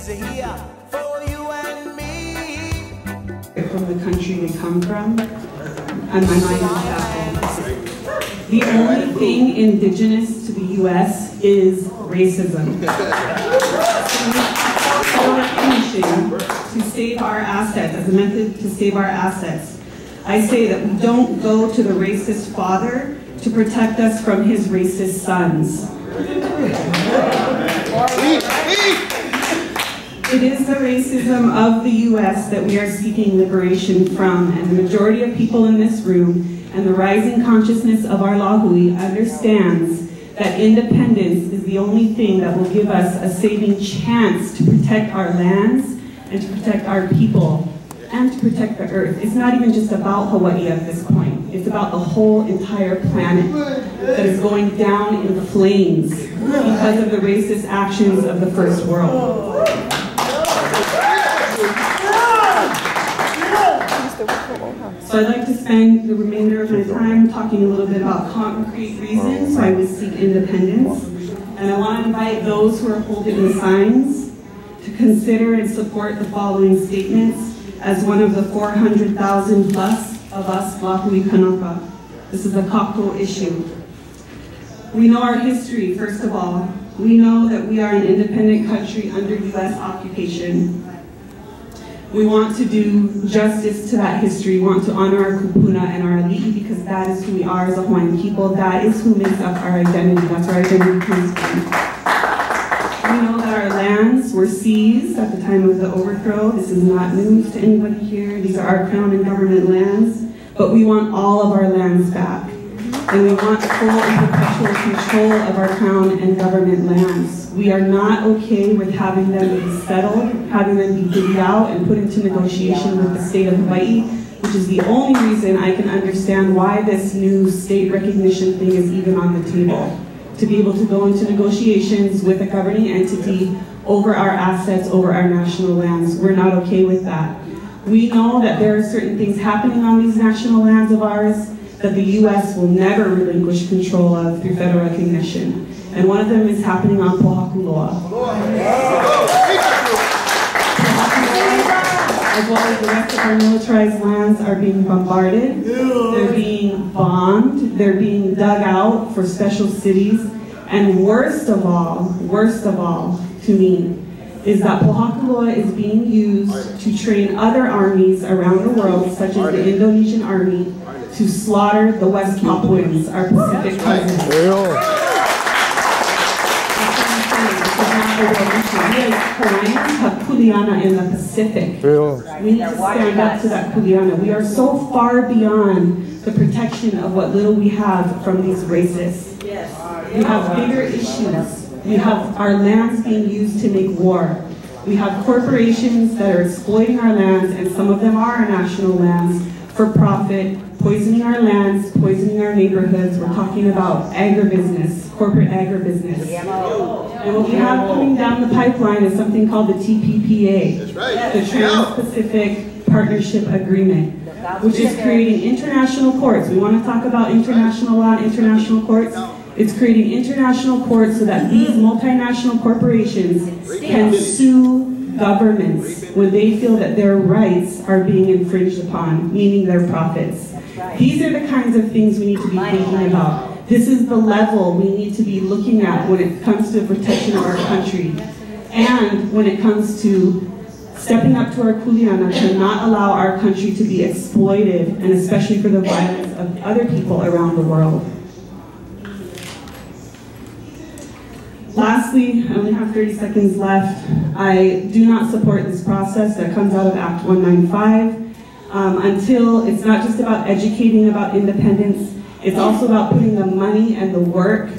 is here for you and me. From the country they come from, and my mind is baffled. The only thing indigenous to the U.S. is racism. To save our assets, as a method to save our assets, I say that we don't go to the racist father to protect us from his racist sons. It is the racism of the U.S. that we are seeking liberation from, and the majority of people in this room and the rising consciousness of our Lahui understands that independence is the only thing that will give us a saving chance to protect our lands and to protect our people and to protect the earth. It's not even just about Hawaii at this point. It's about the whole entire planet that is going down in flames because of the racist actions of the first world. So I'd like to spend the remainder of my time talking a little bit about concrete reasons why we seek independence. And I want to invite those who are holding the signs to consider and support the following statements as one of the 400,000 plus of us Lahui Kanaka. This is a Kako issue. We know our history, first of all. We know that we are an independent country under U.S. occupation. We want to do justice to that history. We want to honor our kupuna and our ali'i because that is who we are as a Hawaiian people. That is who makes up our identity. That's where our identity comes from. We know that our lands were seized at the time of the overthrow. This is not news to anybody here. These are our crown and government lands. But we want all of our lands back. And we want full and perpetual control of our crown and government lands. We are not okay with having them be settled, having them be divvied out and put into negotiation with the state of Hawaii, which is the only reason I can understand why this new state recognition thing is even on the table. To be able to go into negotiations with a governing entity over our assets, over our national lands. We're not okay with that. We know that there are certain things happening on these national lands of ours that the U.S. will never relinquish control of through federal recognition. And one of them is happening on Pohakuloa. As well as the rest of our militarized lands are being bombarded, they're being bombed, they're being dug out for special cities, and worst of all to me, is that Pohakuloa is being used to train other armies around the world, such as the Indonesian army, to slaughter the West Papuans, our Pacific cousins. Hawaiians have kuleana in the Pacific. We need to stand up to that kuleana. We are so far beyond the protection of what little we have from these racists. We have bigger issues. We have our lands being used to make war. We have corporations that are exploiting our lands, and some of them are our national lands, for profit, poisoning our lands, poisoning our neighborhoods. We're talking about agribusiness, corporate agribusiness. And what we have coming down the pipeline is something called the TPPA, the Trans-Pacific Partnership Agreement, which is creating international courts. We want to talk about international law and international courts. It's creating international courts so that these multinational corporations can sue governments when they feel that their rights are being infringed upon, meaning their profits. These are the kinds of things we need to be thinking about. This is the level we need to be looking at when it comes to the protection of our country. And when it comes to stepping up to our kuleana to not allow our country to be exploited, and especially for the violence of other people around the world. Lastly, I only have 30 seconds left. I do not support this process that comes out of Act 195 until it's not just about educating about independence, it's also about putting the money and the work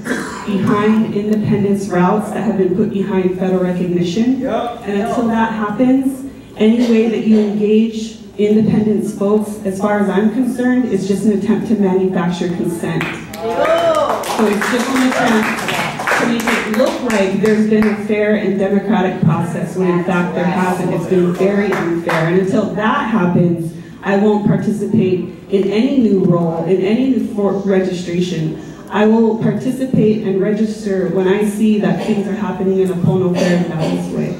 behind independence routes that have been put behind federal recognition. And until that happens, any way that you engage independence folks, as far as I'm concerned, is just an attempt to manufacture consent. So it's just an attempt to make it look like there's been a fair and democratic process when in fact there hasn't. It's been very unfair. And until that happens, I won't participate in any new role, in any new registration. I will participate and register when I see that things are happening in a Pono fair and balanced way.